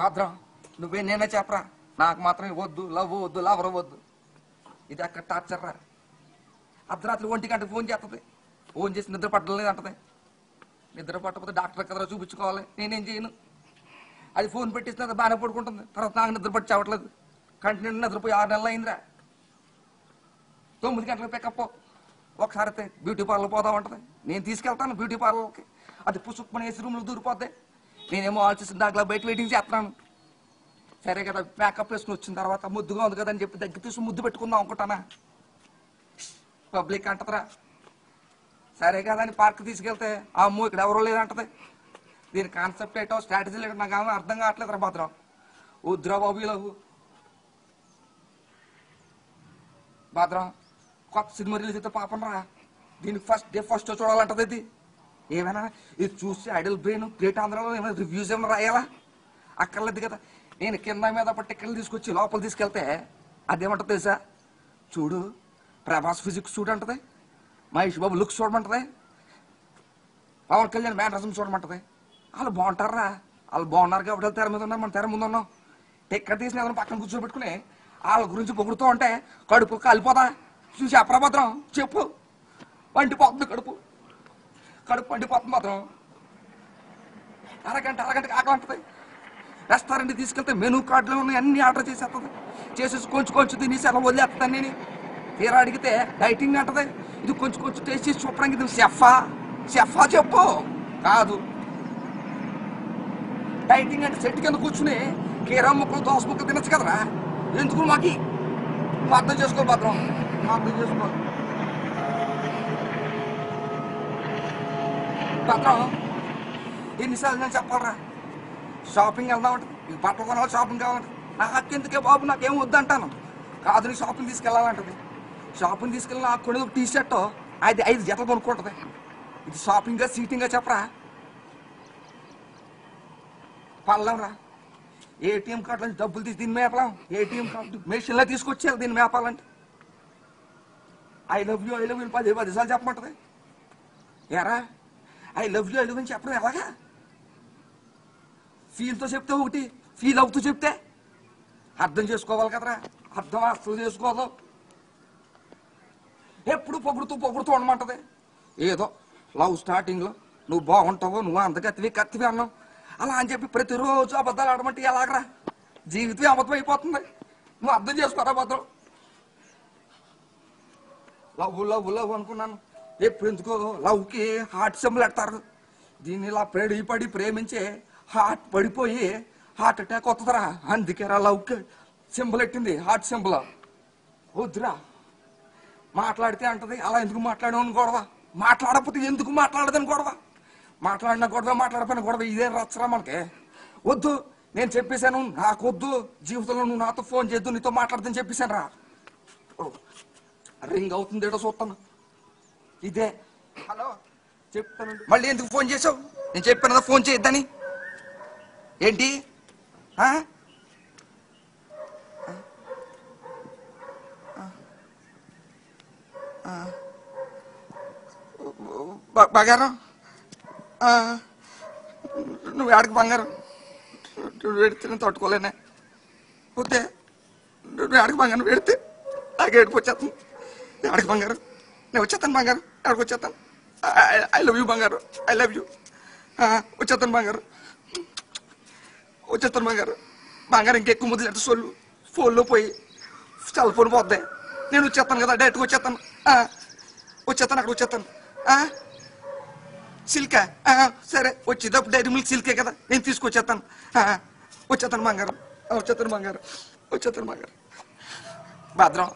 భద్రం నువ్వే నేనే చెప్పరా, నాకు మాత్రం వద్దు, లవ్ వద్దు, లవర్ వద్దు. ఇది అక్కడ టార్చర్ రా. అర్ధరాత్రి 1 గంటకు ఫోన్ చేస్తుంది. ఫోన్ చేసి నిద్ర పట్టలేదు అంటది. నిద్ర పట్టకపోతే డాక్టర్ కదరా చూపించుకోవాలి, నేనేం చేయను. అది ఫోన్ పెట్టేసిన అది బాగానే పడుకుంటుంది. తర్వాత నాకు నిద్ర పట్టి చావట్లేదు. కంటిన్యూ నిద్రపోయి 6 నెలలు అయిందిరా. 9 గంటలకు పికప్. ఒకసారి అయితే బ్యూటీ పార్లర్ పోదాం ఉంటుంది. నేను తీసుకెళ్తాను బ్యూటీ పార్లర్కి. అది పుసుక్కుని ఏసీ రూమ్లో దూరిపోద్ది. నేనేమో ఆలోచిస్తున్న దాంట్లో బయట వెయిటింగ్ చేస్తున్నాను. సరే కదా మేకప్ వేసుకుని వచ్చిన తర్వాత ముద్దుగా ఉంది కదా అని చెప్పి దగ్గర తీసి ముద్దు పెట్టుకుందాం అనుకుంటానా. పబ్లిక్ అంటదిరా. సరే కదా అని పార్క్ తీసుకెళ్తే అమ్మో ఇక్కడ ఎవరో లేదంటది. దీని కాన్సెప్ట్ ఏంటో స్ట్రాటజీ లేదో నాకు ఏమో అర్థం కావట్లేదురా భద్రం. వద్దురా బాబు లవ్. భద్రం కొత్త సినిమా రిలీజ్ అయితే పాపం రా. దీనికి ఫస్ట్ చూడాలంటది. ఇది ఏమైనా ఇది చూసి ఐడల్ బ్రెయిన్ గ్రేట్ ఆంధ్రాలో ఏమైనా రివ్యూస్ ఏమైనా రాయాలా? అక్కర్లేదు కదా. నేను కింద మీద టికెట్లు తీసుకొచ్చి లోపల తీసుకెళ్తే అదేమంటుంది తెలుసా? చూడు Prabhas physics చూడంటది, Mahesh Babu looks చూడమంటది, Pawan Kalyan mannerism చూడమంటది. వాళ్ళు బాగుంటారా? వాళ్ళు బాగున్నారు కాబట్టి తెర మీద ఉన్నారు, మన తెర ముందు ఉన్నాం. టికెట్ తీసిన ఏదైనా పక్కన కూర్చోబెట్టుకుని వాళ్ళ గురించి పొగుడుతూ ఉంటే కడుపు కాలిపోదా? చూసి అప్రభద్రం చెప్పు. వండిపోతుంది కడుపు వండిపోతుంది మాత్రం. అరగంటకి ఆకలి అంటది. రెస్టారెంట్ తీసుకెళ్తే మెనూ కార్డులో ఉన్నాయి అన్ని ఆర్డర్ చేసేస్తుంది. చేసేసి కొంచెం తినేసి అలా వదిలేస్తాను. నేను తీరా అడిగితే డైటింగ్ అంటది. ఇది కొంచెం టేస్ట్ చేసి చూపడానికి ఇది షెఫా చెప్పు. కాదు డైటింగ్ అంటే చెట్టు కింద కూర్చుని కీరా ముక్కలు దోస ముక్కలు తినచ్చు కదరా. ఎందుకు మాకి అర్థం చేసుకో భద్రం, అర్థం చేసుకో భద్రం. ఎన్నిసార్లు నేను చెప్పాలరా? షాపింగ్ వెళ్దామంటే నీకు బట్టలు కొనాలి, షాపింగ్ కావాలంటే నాకు అత్యంతకే బాబు నాకేం వద్దంటాను. కాదు నీకు షాపింగ్ తీసుకెళ్ళాలంటది. షాపింగ్ తీసుకెళ్ళి నాకు కొనేది ఒక టీ షర్ట్ అది 5 జతలు కొనుక్కుంటుంది. ఇది షాపింగ్గా సీటింగ్గా చెప్పరా? పల్లంరా. ఏటీఎం కార్డు నుంచి డబ్బులు తీసి దీన్ని మేపలాం. ఏటీఎం కార్డు మెషిన్లో తీసుకొచ్చేయాలి దీన్ని మేపాలంటే. ఐ లవ్ యూ 10 సార్లు చెప్పమంటది. ఎరా ఐ లవ్ యూ అని చెప్పడం ఎలాగా? ఫీల్తో చెప్తే ఒకటి, ఫీల్ అవుతూ చెప్తే అర్థం చేసుకోవాలి కదరా. అర్థం అసలు చేసుకోదు. ఎప్పుడు పొగుడుతూ ఉండమంటది. ఏదో లవ్ స్టార్టింగ్లో నువ్వు బాగుంటావు, నువ్వు కత్తివి అన్నావు అలా అని చెప్పి ప్రతిరోజు అబద్ధాలు ఆడమంటే ఎలాగరా? జీవితం అబద్ధం అయిపోతుంది. నువ్వు అర్థం చేసుకోరా భద్రం. లవ్ అనుకున్నాను. ఎప్పుడు ఎందుకో లవ్కి హార్ట్ సింబల్ ఎడతారు. దీన్ని ఇలా పడి ప్రేమించే హార్ట్ పడిపోయి హార్ట్ అటాక్ వస్తుందిరా. అందుకేరా లవ్కి సింబల్ ఎట్టింది, హార్ట్ సింబల్. వద్దురా. మాట్లాడితే అంటది అలా ఎందుకు మాట్లాడమని గొడవ, మాట్లాడకపోతే ఎందుకు మాట్లాడదని గొడవ, మాట్లాడిన గొడవ మాట్లాడపోయిన గొడవ. ఇదేం రచ్చరా మనకి? వద్దు నేను చెప్పేశాను, నాకు వద్దు జీవితంలో నువ్వు నాతో ఫోన్ చేద్దు, నీతో మాట్లాడదని చెప్పేశాను రా. రింగ్ అవుతుంది ఏటో చూస్తాను. ఇదే హలో చెప్తానండి. మళ్ళీ ఎందుకు ఫోన్ చేసావు? నేను చెప్పాను ఫోన్ చేయొద్దని. ఏంటి బంగారం? నువ్వు ఆడికి బంగారం నువ్వు పెడితే నేను తట్టుకోలేనే. పోతే నువ్వు ఆడికి బంగారం పెడితే నాకు ఏడుపు వచ్చేస్తాను. ఆడికి బంగారం నేను వచ్చేస్తాను. బంగారం ఆడికి వచ్చేస్తాను. ఐ లవ్ యూ బంగారు, ఐ లవ్ యూ. వచ్చేస్తాను బంగారు, వచ్చేస్తాను బంగారు. బంగారం ఇంకెక్కువ ముద్దు అంటే ఫోన్లో పోయి సెల్ ఫోన్ పోద్ది. నేను వచ్చేస్తాను కదా, డైరెక్ట్గా వచ్చేస్తాను. అక్కడ వచ్చేస్తాను. సిల్కా? సరే వచ్చేటప్పుడు డైరీ మిల్క్ సిల్కే కదా, నేను తీసుకొచ్చేస్తాను. వచ్చేస్తాను బంగారం, వచ్చేస్తాను బంగారం. భద్రం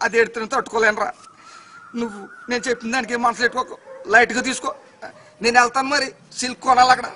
అది ఎడుతున్న తట్టుకోలేనురా. నువ్వు నేను చెప్పిన దానికి మనసులో పెట్టుకోకు, లైట్గా తీసుకో. నేను వెళ్తాను మరి, సిల్క్ కొనాలి అక్కడ.